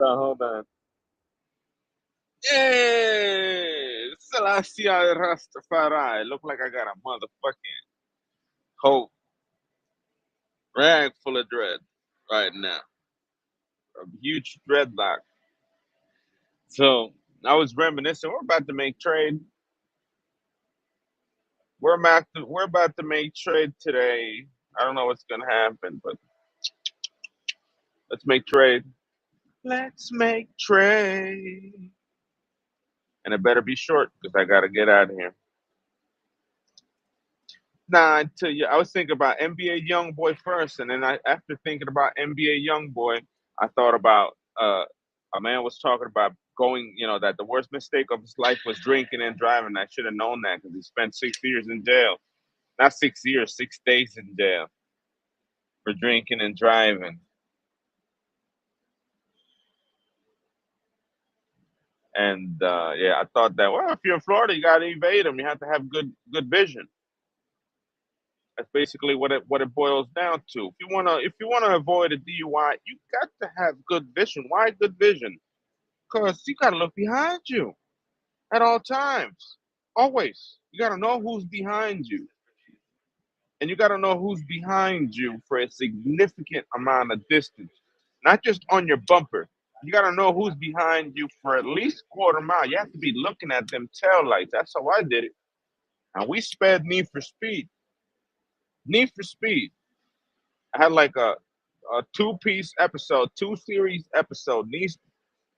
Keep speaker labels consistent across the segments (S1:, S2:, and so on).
S1: Hold on. Hey, Selassie Rastafari. Look like I got a motherfucking whole rag full of dread right now. A huge dreadlock. So I was reminiscing. We're about to make trade. We're about to make trade today. I don't know what's gonna happen, but let's make trade. Let's make trade. And it better be short because I gotta get out of here. Nah, I tell you, I was thinking about NBA YoungBoy first, and then after thinking about NBA YoungBoy, I thought about a man was talking about going, that the worst mistake of his life was drinking and driving. I should have known that because he spent 6 years in jail. Not 6 years, 6 days in jail for drinking and driving. And yeah, I thought that if you're in Florida, you got to evade them. You have to have good vision. That's basically what it boils down to. If you wanna avoid a DUI, you got to have good vision. Why good vision? Because you gotta look behind you at all times. Always. You gotta know who's behind you. And you gotta know who's behind you for a significant amount of distance. Not just on your bumper. You gotta know who's behind you for at least quarter mile. You have to be looking at them tail lights. That's how I did it. And we sped Need for Speed. Need for Speed. I had like a two-piece episode, two-series episode.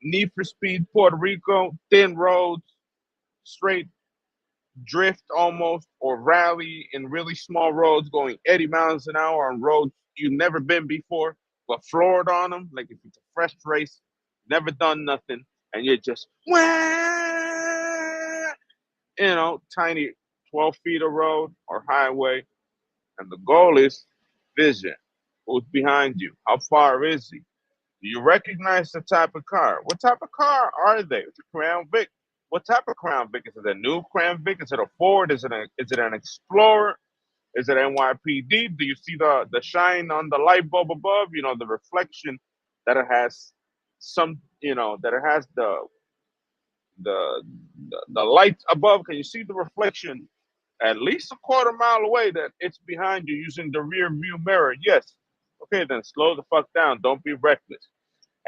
S1: Need for Speed Puerto Rico, thin roads, straight drift almost, or rally in really small roads going 80 miles an hour on roads you've never been before, but floored on them. Like if it's a fresh race, never done nothing, and you're just, tiny 12 feet of road or highway. And the goal is vision. Who's behind you? How far is he? Do you recognize the type of car? What type of car are they? It's a Crown Vic. What type of Crown Vic? Is it a new Crown Vic? Is it a Ford? Is it an Explorer? Is it NYPD? Do you see the shine on the light bulb above? The reflection that it has that it has the the lights above. Can you see the reflection at least a quarter mile away that it's behind you using the rear view mirror? Yes. Okay, then slow the fuck down. Don't be reckless.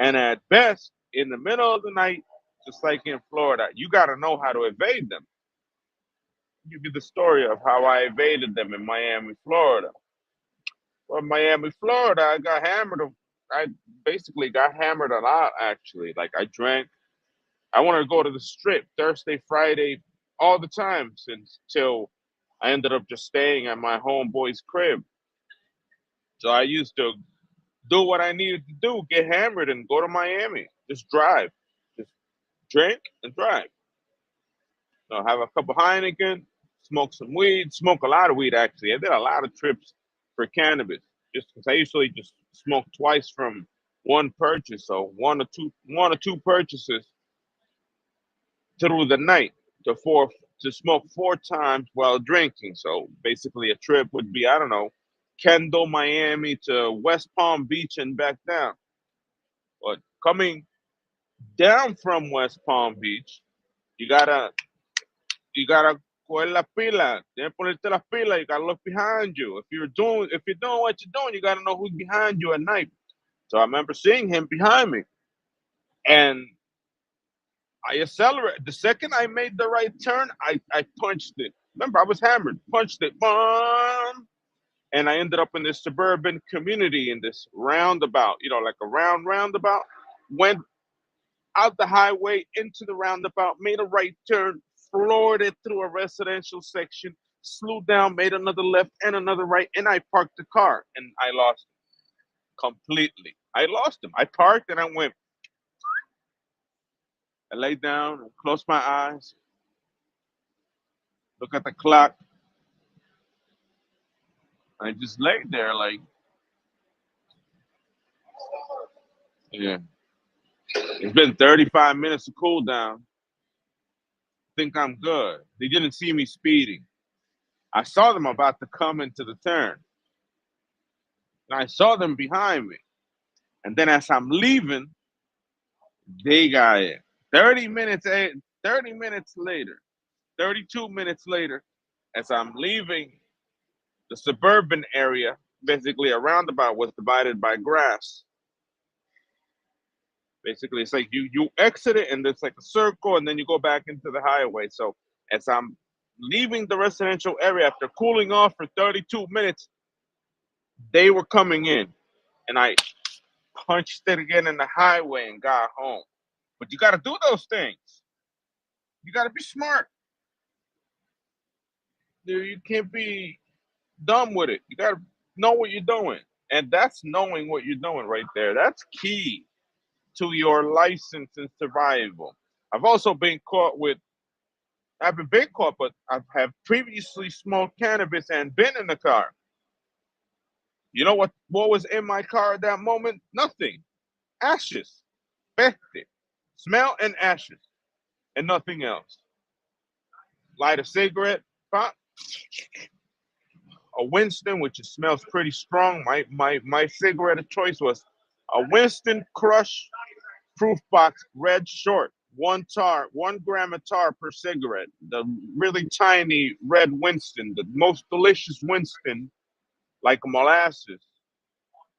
S1: And at best, in the middle of the night, just like in Florida, you got to know how to evade them. I'll give you the story of how I evaded them in Miami, Florida. Well, Miami, Florida, I got hammered. I basically got hammered a lot, actually. Like, I drank. I wanted to go to the strip Thursday, Friday, all the time since till I ended up just staying at my homeboy's crib. So I used to do what I needed to do, get hammered and go to Miami. Just drive. Just drink and drive. Have a couple Heineken, smoke some weed, smoke a lot of weed actually. I did a lot of trips for cannabis just because I usually just smoke twice from one purchase, so one or two purchases through the night to smoke 4 times while drinking. So basically, a trip would be, I don't know, Kendall, Miami to West Palm Beach and back down. But coming down from West Palm Beach, you gotta you gotta coger la pila. Tienes que ponerte las pilas. You gotta look behind you. If you're doing what you're doing, you gotta know who's behind you at night. So I remember seeing him behind me, and I accelerated. The second I made the right turn, I punched it. Remember, I was hammered. Punched it. Boom. And I ended up in this suburban community in this roundabout, like a roundabout. Went out the highway into the roundabout, made a right turn, floored it through a residential section, slowed down, made another left and another right, and I parked the car and I lost him completely. I lost him. I parked and I went. I laid down and closed my eyes, look at the clock, and I just laid there like, yeah. It's been 35 minutes of cool down. Think I'm good. They didn't see me speeding. I saw them about to come into the turn. And I saw them behind me. And then as I'm leaving, They got it. 30 minutes, 30 minutes later, 32 minutes later, as I'm leaving the suburban area, basically a roundabout was divided by grass. Basically, it's like you exit it and it's like a circle, and then you go back into the highway. So as I'm leaving the residential area after cooling off for 32 minutes, they were coming in, and I punched it again in the highway and got home. But you got to do those things. You got to be smart. You can't be dumb with it. You got to know what you're doing, and that's knowing what you're doing right there. That's key to your license and survival. I've also been caught with. I haven't been caught, but I have previously smoked cannabis and been in the car. You know what was in my car at that moment? Nothing. Ashes. Peste. Smell and ashes. And nothing else. Light a cigarette, pop, a Winston, which smells pretty strong. My cigarette of choice was a Winston Crush Proof Box Red Short. 1 gram of tar per cigarette. The really tiny red Winston, the most delicious Winston, like molasses,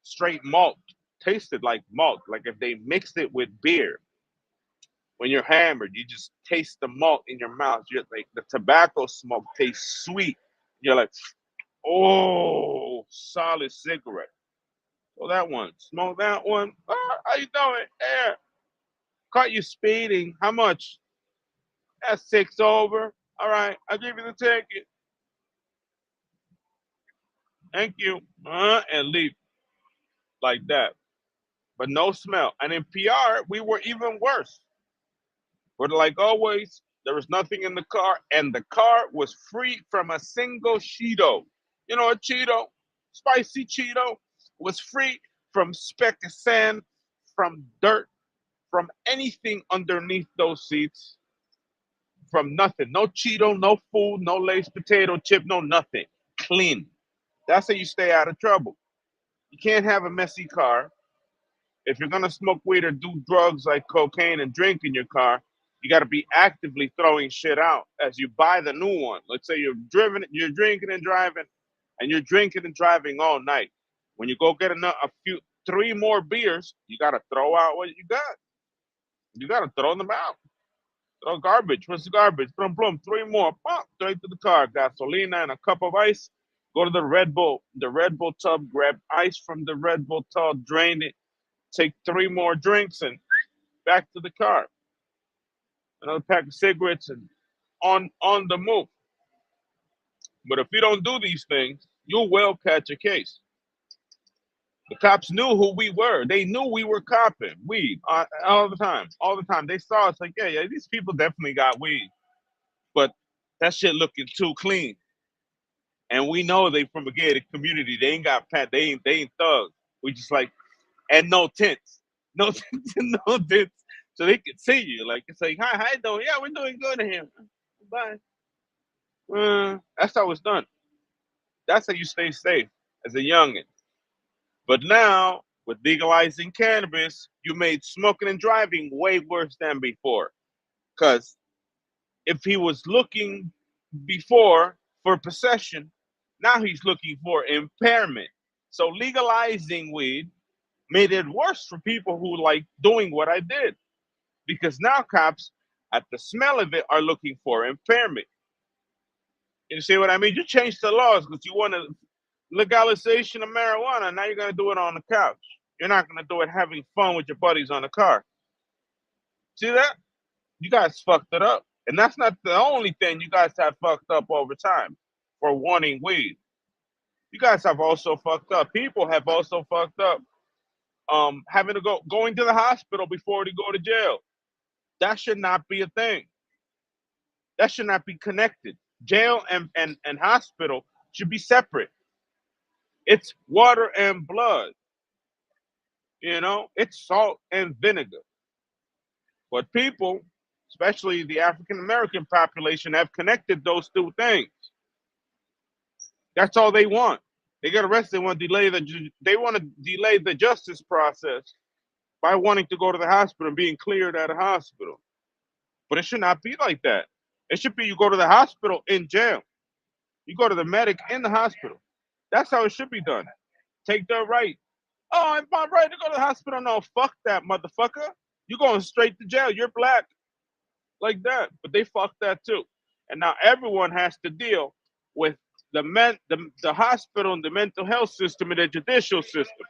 S1: straight malt, tasted like malt, like if they mixed it with beer. When you're hammered, you just taste the malt in your mouth. You're like the tobacco smoke tastes sweet. You're like, oh, solid cigarette. So that one, smoke that one. Oh, how you doing? Yeah, caught you speeding. How much? That's 6 over. All right, I'll give you the ticket. Thank you. And leave like that. But no smell. And in PR, we were even worse. But like always, there was nothing in the car, and the car was free from a single Cheeto. You know, a Cheeto, spicy Cheeto, was free from speck of sand, from dirt, from anything underneath those seats, from nothing. No Cheeto, no food, no Lay's potato chip, no nothing. Clean. That's how you stay out of trouble. You can't have a messy car. If you're gonna smoke weed or do drugs like cocaine and drink in your car, you got to be actively throwing shit out as you buy the new one. Let's say you're drinking and driving, and you're drinking and driving all night. When you go get a few, 3 more beers, you got to throw out what you got. You got to throw them out. Throw garbage. What's the garbage? Boom, boom. 3 more. Pop, straight to the car. Gasolina and a cup of ice. Go to the Red Bull tub, grab ice from the Red Bull tub, drain it, take 3 more drinks, and back to the car. Another pack of cigarettes and on the move. But if you don't do these things, you will catch a case. The cops knew who we were. They knew we were copping weed all the time. All the time. They saw us like, yeah, yeah, these people definitely got weed. But that shit looking too clean. And we know they from a gated community. They ain't got pat. They ain't thugs. We just like, and no tents. No tents and no tents. So they can see you. Like it's like, hi, how you doing? Yeah, we're doing good here. Bye. That's how it's done. That's how you stay safe as a youngin. But now, with legalizing cannabis, you made smoking and driving way worse than before. Because if he was looking before for possession, now he's looking for impairment. So legalizing weed made it worse for people who like doing what I did. Because now cops, at the smell of it, are looking for impairment. You see what I mean? You changed the laws because you want to legalization of marijuana. Now you're gonna do it on the couch. You're not gonna do it having fun with your buddies on the car. See that? You guys fucked it up, and that's not the only thing you guys have fucked up over time for wanting weed. You guys have also fucked up. People have also fucked up. Having to going to the hospital before they go to jail. That should not be a thing. That should not be connected. Jail and hospital should be separate. It's water and blood. It's salt and vinegar. But people, especially the African American population, have connected those two things. That's all they want. They get arrested. They want to delay the justice process. by wanting to go to the hospital and being cleared at a hospital. But it should not be like that. It should be you go to the hospital in jail. You go to the medic in the hospital. That's how it should be done. Take their right. Oh, I'm my right to go to the hospital. No, fuck that, motherfucker. You're going straight to jail. You're black. Like that. But they fucked that too. And now everyone has to deal with the hospital and the mental health system and the judicial system.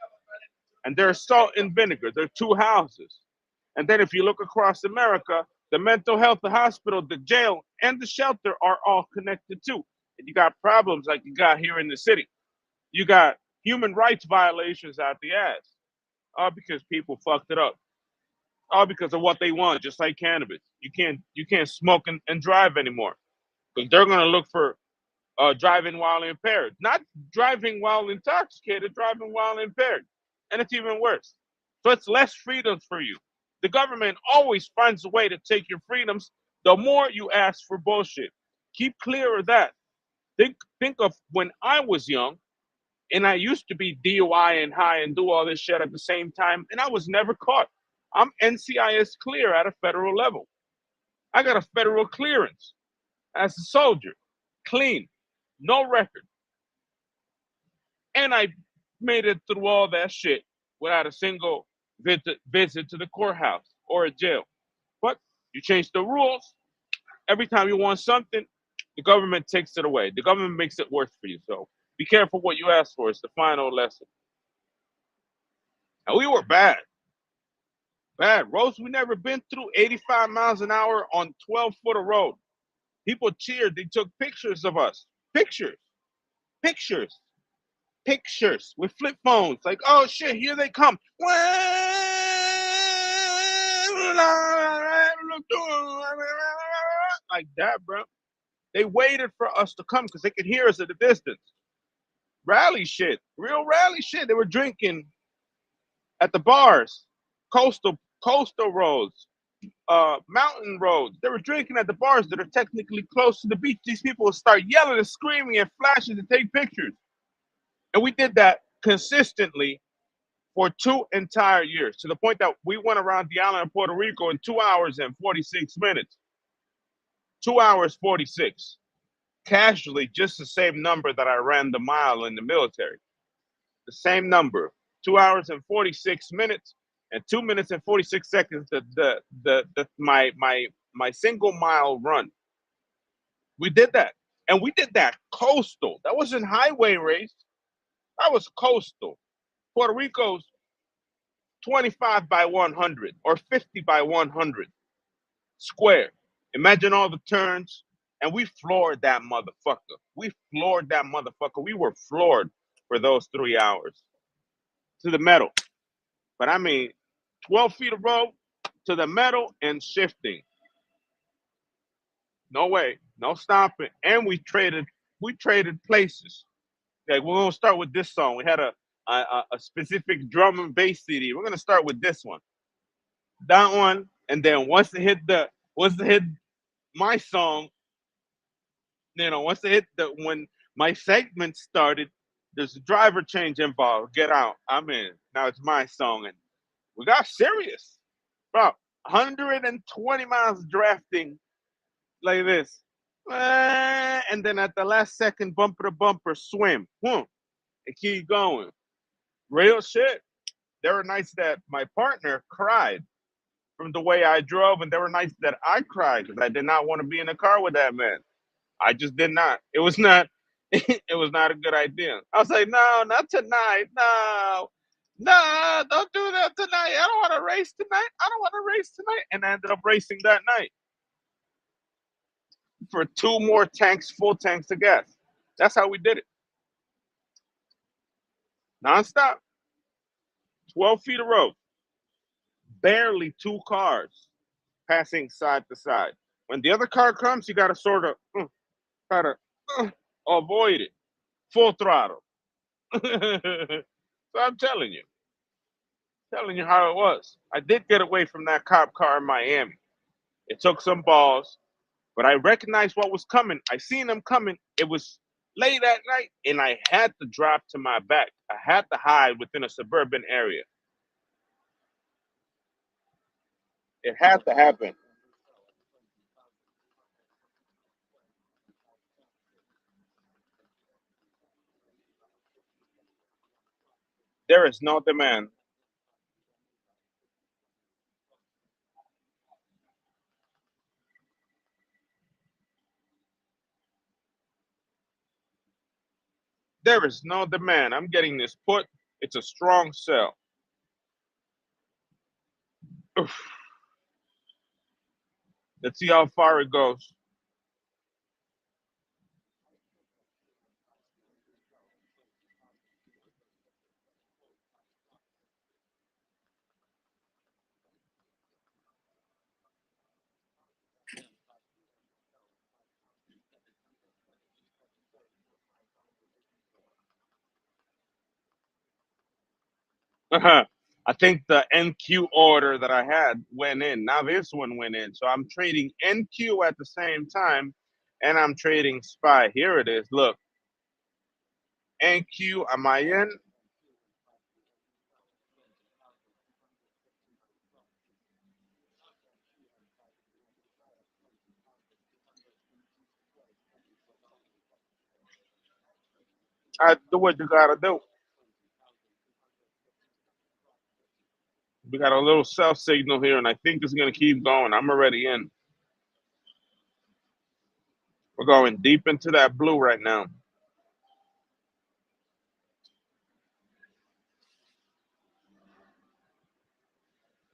S1: And there's salt and vinegar. There are two houses. And then if you look across America, the mental health, the hospital, the jail, and the shelter are all connected too. And you got problems like you got here in the city. You got human rights violations out the ass. All because people fucked it up. All because of what they want, just like cannabis. You can't smoke and drive anymore. Because they're gonna look for driving while impaired. Not driving while intoxicated, driving while impaired. And it's even worse. So it's less freedoms for you. The government always finds a way to take your freedoms the more you ask for bullshit. Keep clear of that. Think of when I was young and I used to be DUI and high and do all this shit at the same time, and I was never caught. I'm NCIS clear at a federal level. I got a federal clearance as a soldier, clean, no record. And I made it through all that shit without a single visit to the courthouse or a jail. But you change the rules. Every time you want something, the government takes it away. The government makes it worse for you. So be careful what you ask for. It's the final lesson. And we were bad. Bad. Roads we never been through 85 miles an hour on 12-foot of road. People cheered. They took pictures of us. Pictures. Pictures. Pictures with flip phones. Like, oh shit, here they come. Like that, bro. They waited for us to come because they could hear us at a distance. Rally shit. Real rally shit. They were drinking at the bars. Coastal roads. Mountain roads. They were drinking at the bars that are technically close to the beach. These people would start yelling and screaming and flashing to take pictures. And we did that consistently for 2 entire years, to the point that we went around the island of Puerto Rico in 2 hours and 46 minutes. 2 hours 46. Casually, just the same number that I ran the mile in the military. The same number. 2 hours and 46 minutes and 2 minutes and 46 seconds. My single mile run. We did that. And we did that coastal. That wasn't highway race. That was coastal. Puerto Rico's 25 by 100 or 50 by 100 square. Imagine all the turns. And we floored that motherfucker. We floored that motherfucker. We were floored for those 3 hours. To the metal. But I mean, 12 feet of road to the metal and shifting. No way. No stopping. And we traded places. Like, we're gonna start with this song. We had a specific drum and bass CD. We're gonna start with this one. That one, and then once it hit my song, once it hit when my segment started, there's a driver change involved. Get out. I'm in. Now it's my song. And we got serious. Bro, 120 miles drafting like this. And then at the last second, bumper to bumper, swim. And keep going. Real shit. There were nights that my partner cried from the way I drove, and there were nights that I cried because I did not want to be in a car with that man. I just did not. It was not. It was not a good idea. I was like, no, not tonight. No, don't do that tonight. I don't want to race tonight. I don't want to race tonight. And I ended up racing that night for 2 more tanks, full tanks of gas. That's how we did it. Nonstop. 12 feet of road. Barely 2 cars passing side to side. When the other car comes, you got to sort of try to avoid it. Full throttle. So I'm telling you how it was. I did get away from that cop car in Miami. It took some balls, but I recognized what was coming. I seen them coming. It was late at night, and I had to drop to my back. I had to hide within a suburban area. It had to happen. There is no demand. There is no demand. I'm getting this put. It's a strong sell. Oof. Let's see how far it goes. I think the NQ order that I had went in. Now this one went in. So I'm trading NQ at the same time and I'm trading SPY. Here it is. Look, NQ, am I in? I do what you gotta do. We got a little sell signal here, and I think it's gonna keep going. I'm already in. We're going deep into that blue right now.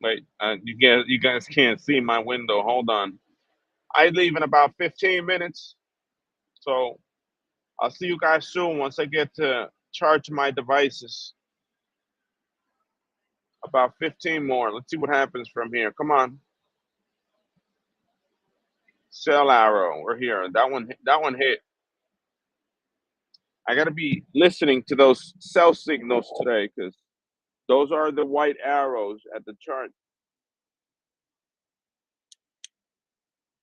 S1: Wait, you guys can't see my window. Hold on. I leave in about 15 minutes, so I'll see you guys soon once I get to charge my devices. About 15 more. Let's see what happens from here. Come on. Sell arrow. We're here. That one hit. I gotta be listening to those sell signals today because those are the white arrows at the chart.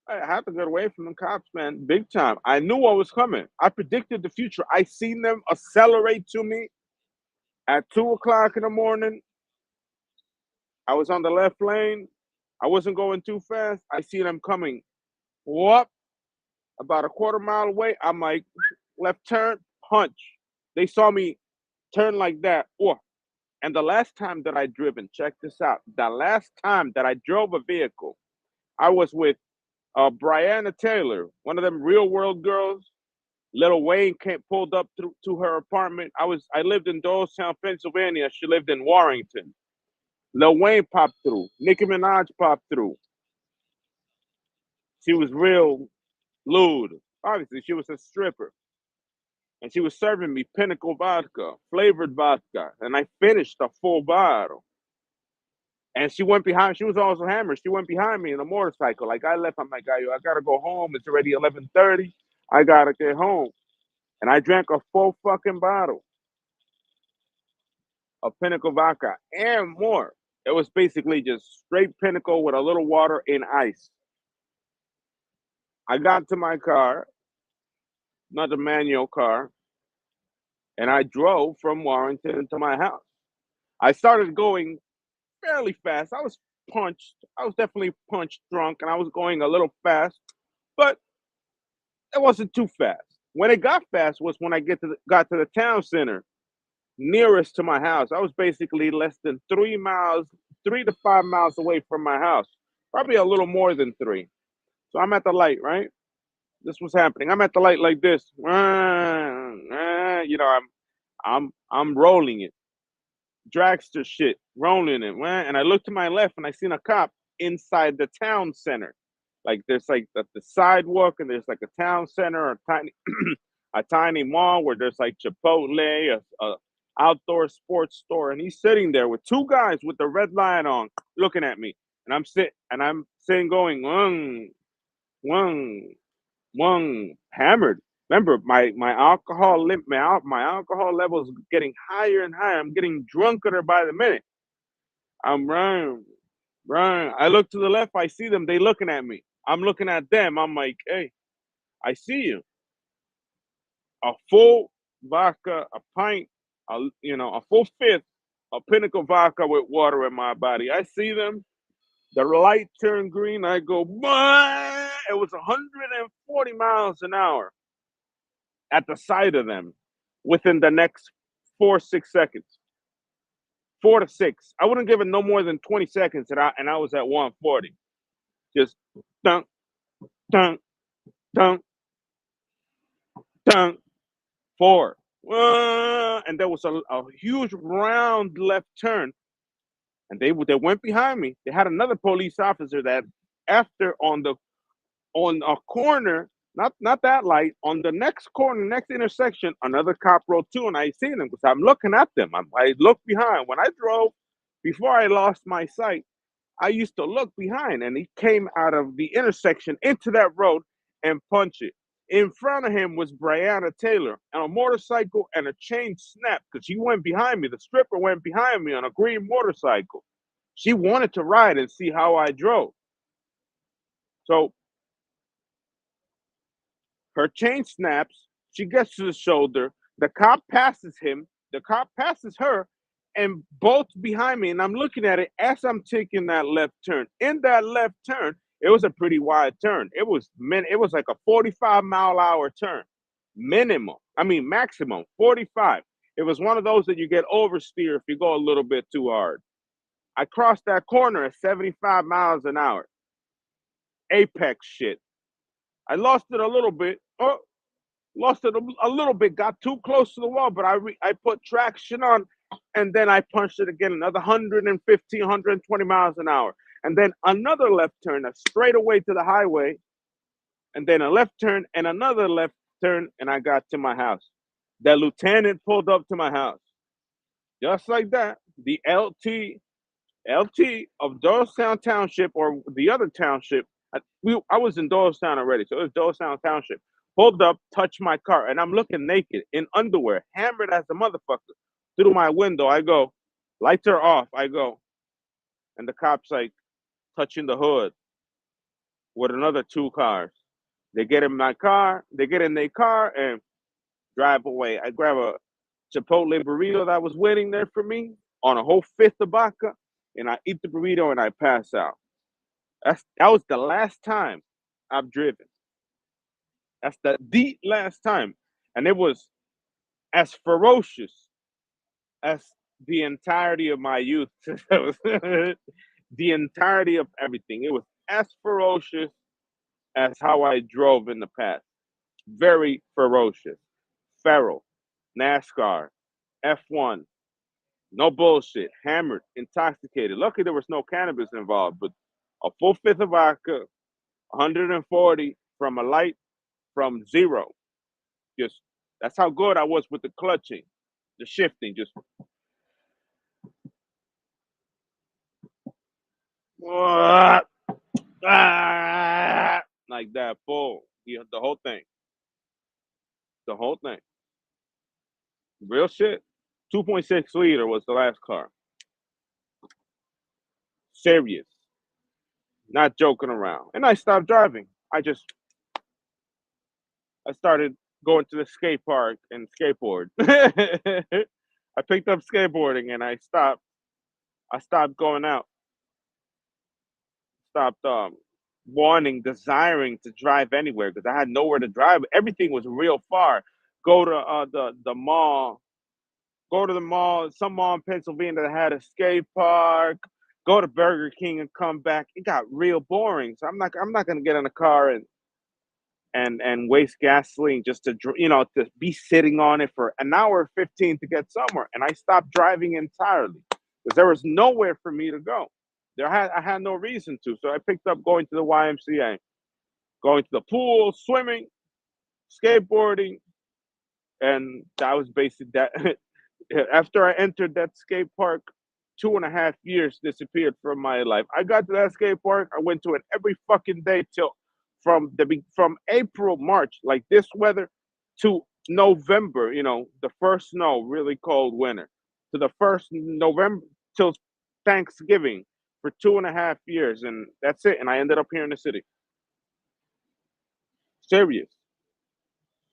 S1: I had to get away from the cops, man, big time. I knew what was coming. I predicted the future. I seen them accelerate to me at 2 o'clock in the morning. I was on the left lane. I wasn't going too fast. I see them coming. What? About a quarter mile away. I'm like, left turn, punch. They saw me turn like that. Oh, and the last time that I driven, check this out. The last time that I drove a vehicle, I was with Brianna Taylor, one of them real world girls. Little Wayne came pulled up to her apartment. I lived in Doylestown, Pennsylvania. She lived in Warrington. Lil Wayne popped through. Nicki Minaj popped through. She was real lewd. Obviously, she was a stripper. And she was serving me Pinnacle vodka, flavored vodka. And I finished a full bottle. And she went behind. She was also hammered. She went behind me in a motorcycle. Like I left. I'm like, I gotta go home. It's already 11:30. I gotta get home. And I drank a full fucking bottle of Pinnacle vodka and more. It was basically just straight Pinnacle with a little water and ice. I got to my car, not a manual car, and I drove from Warrington to my house. I started going fairly fast. I was punched. I was definitely punched drunk, and I was going a little fast, but it wasn't too fast. When it got fast was when I got to the town center nearest to my house. I was basically less than 3 miles, 3 to 5 miles away from my house, probably a little more than three. So I'm at the light, right? This was happening. I'm at the light like this. I'm rolling it, dragster shit, rolling it. And I look to my left and I seen a cop inside the town center. Like there's like the sidewalk and there's like a town center, a tiny a tiny mall where there's like Chipotle, a outdoor sports store, and he's sitting there with two guys with the red light on, looking at me, and I'm sitting going, wung, wung, hammered. Remember, my my alcohol levels getting higher and higher. I'm getting drunker by the minute. I'm running, running. I look to the left. I see them. They looking at me. I'm looking at them. I'm like, hey, I see you. A full vodka, a pint, a full fifth of Pinnacle vodka with water in my body. I see them. The light turned green. I go, "Bah!" It was 140 miles an hour at the side of them within the next 4 6 seconds. 4 to 6. I wouldn't give it no more than 20 seconds, and I was at 140. Just dunk, dunk, dunk, dunk, four. And there was a huge round left turn, and they went behind me. They had another police officer that after on a corner, not that light, on the next corner, next intersection, another cop rode too, and I seen them because I'm looking at them. I looked behind when I drove before I lost my sight. I used to look behind, and he came out of the intersection into that road and punched it. In front of him was Brianna Taylor on a motorcycle, and a chain snapped because she went behind me. The stripper went behind me on a green motorcycle. She wanted to ride and see how I drove. So her chain snaps. She gets to the shoulder. The cop passes him. The cop passes her, and both behind me. And I'm looking at it as I'm taking that left turn. In that left turn, it was a pretty wide turn. It was like a 45-mile-an-hour turn, minimum. I mean maximum 45. It was one of those that you get oversteer if you go a little bit too hard. I crossed that corner at 75 miles an hour. Apex shit. I lost it a little bit. Oh, lost it a little bit. Got too close to the wall, but I put traction on, and then I punched it again. Another 115, 120 miles an hour, and then another left turn, a straight away to the highway, and then a left turn and another left turn, and I got to my house. The lieutenant pulled up to my house, just like that. The LT of Doylestown Township, or the other township. I was in Doylestown already, so it was Doylestown Township. Pulled up, touched my car, and I'm looking naked in underwear, hammered as a motherfucker. Through my window, I go, lights are off. I go, and the cops like touching the hood with another two cars. They get in my car, they get in their car and drive away. I grab a Chipotle burrito that was waiting there for me on a whole fifth of vodka, and I eat the burrito and I pass out. That was the last time I've driven. That's the last time, and it was as ferocious as the entirety of my youth. The entirety of everything. It was as ferocious as how I drove in the past. Very ferocious. Feral. NASCAR. F1. No bullshit. Hammered. Intoxicated. Lucky there was no cannabis involved, but a full fifth of vodka, 140 from a light, from zero. Just that's how good I was with the clutching, the shifting, just like that, full. Yeah, the whole thing, real shit. 2.6 liter was the last car. Serious, not joking around. And I stopped driving. I started going to the skate park and skateboard. I picked up skateboarding and I stopped. I stopped going out. Stopped desiring to drive anywhere because I had nowhere to drive. Everything was real far. Go to the mall. Go to the mall. Some mall in Pennsylvania that had a skate park. Go to Burger King and come back. It got real boring. So I'm not gonna get in a car and waste gasoline just to to be sitting on it for an hour 15 to get somewhere. And I stopped driving entirely because there was nowhere for me to go. I had no reason to. So I picked up going to the YMCA, going to the pool, swimming, skateboarding, and that was basically that. After I entered that skate park, 2.5 years disappeared from my life. I got to that skate park. I went to it every fucking day till from April, March, like this weather, to November. The first snow, really cold winter, to the first November till Thanksgiving for 2.5 years, and that's it. And I ended up here in the city. Serious.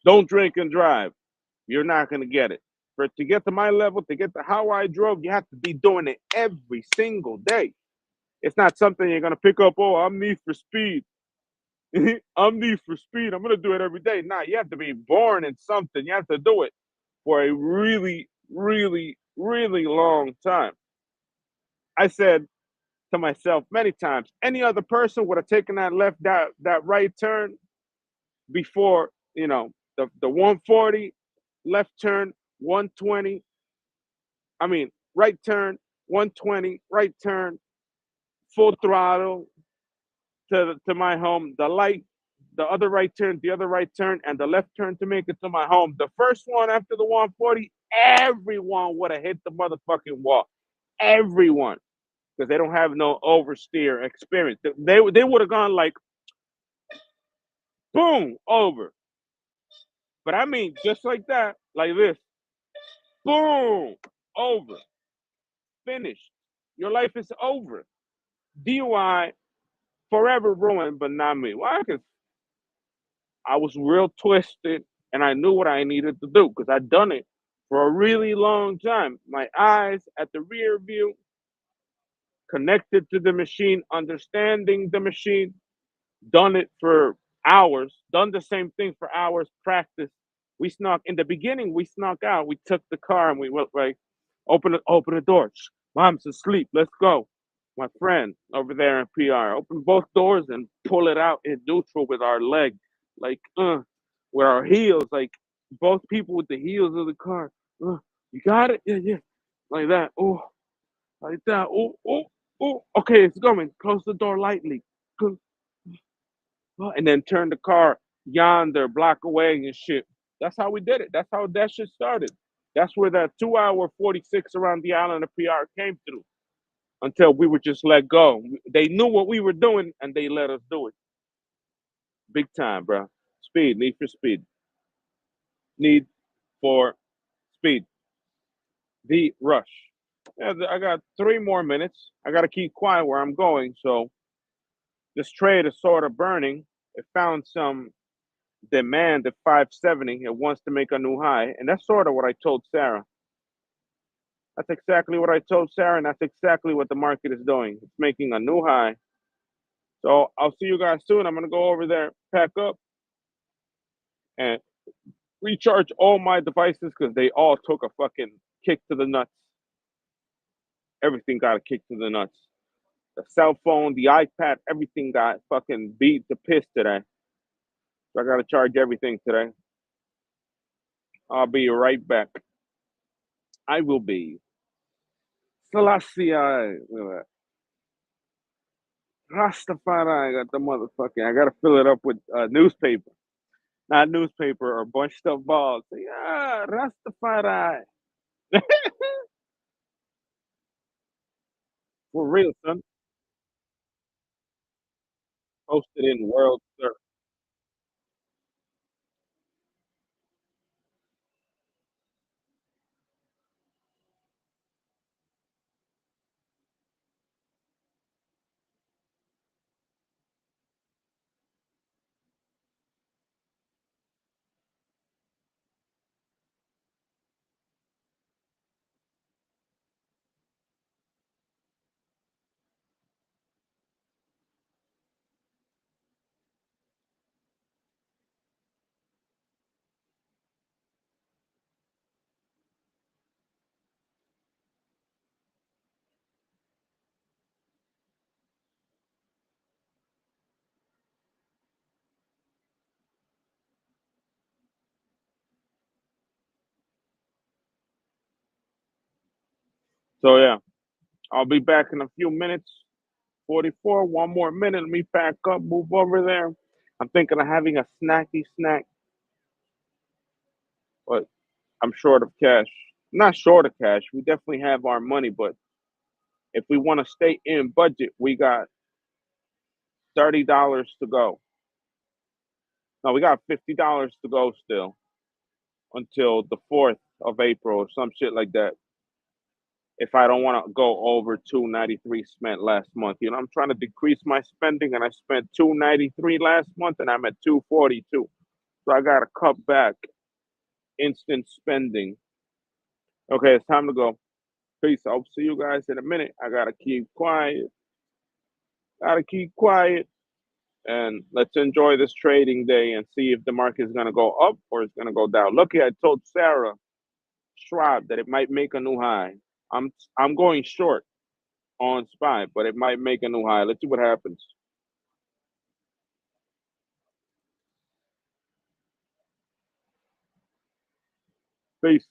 S1: Don't drink and drive. You're not gonna get it. To get to my level, to get to how I drove, you have to be doing it every single day. It's not something you're gonna pick up. Oh, I'm Need for Speed. I'm Need for Speed. I'm gonna do it every day. Nah, you have to be born in something. You have to do it for a really, really, really long time. I said to myself many times, any other person would have taken that right turn before, the 140, left turn 120. I mean, right turn 120, right turn, full throttle to my home. The light, the other right turn, the other right turn, and the left turn to make it to my home. The first one after the 140, everyone would have hit the motherfucking wall. Everyone, because they don't have no oversteer experience. They would have gone like boom over. But I mean, just like that, like this, boom over, finished. Your life is over. DUI forever ruined, but not me. Why? Because I was real twisted and I knew what I needed to do because I'd done it for a really long time. My eyes at the rear view, connected to the machine, understanding the machine, done it for hours, done the same thing for hours, practice. We snuck in the beginning, we snuck out. We took the car and we went like, open the door. Shh, mom's asleep. Let's go. My friend over there in PR, open both doors and pull it out in neutral with our leg, like with our heels, like both people with the heels of the car. You got it? Yeah, yeah. Like that. Oh, like that. Oh, oh, oh. Okay, it's coming. Close the door lightly. And then turn the car yonder, block away and shit. That's how we did it. That's how that shit started. That's where that 2 hour 46 around the island of PR came through until we were just let go. They knew what we were doing and they let us do it. Big time, bro. Speed, need for speed. Need for speed. The rush. Yeah, I got 3 more minutes. I got to keep quiet where I'm going. So this trade is sort of burning. It found some demand at 570. It wants to make a new high. And that's sort of what I told Sarah. That's exactly what I told Sarah, and that's exactly what the market is doing. It's making a new high. So I'll see you guys soon. I'm gonna go over there, pack up, and recharge all my devices because they all took a fucking kick to the nuts. Everything got a kick to the nuts. The cell phone, the iPad, everything got fucking beat to piss today. So I gotta charge everything today. I'll be right back. I will be. Selassie, Rastafari, I got the motherfucking. I gotta fill it up with newspaper, not newspaper or bunched up balls. Yeah, Rastafari. For real, son. Posted in World Surf. So yeah, I'll be back in a few minutes. 44. One more minute. Let me pack up. Move over there. I'm thinking of having a snacky snack, but I'm short of cash. Not short of cash. We definitely have our money, but if we want to stay in budget, we got $30 to go. No, we got $50 to go still until the 4th of April or some shit like that. If I don't want to go over 293 spent last month, I'm trying to decrease my spending, and I spent 293 last month, and I'm at 242. So I gotta cut back instant spending. Okay, it's time to go. Peace. I'll see you guys in a minute. I gotta keep quiet. Gotta keep quiet and let's enjoy this trading day and see if the market is gonna go up or it's gonna go down. Lucky I told Sarah Schwab that it might make a new high. I'm going short on SPY, but it might make a new high. Let's see what happens. Peace.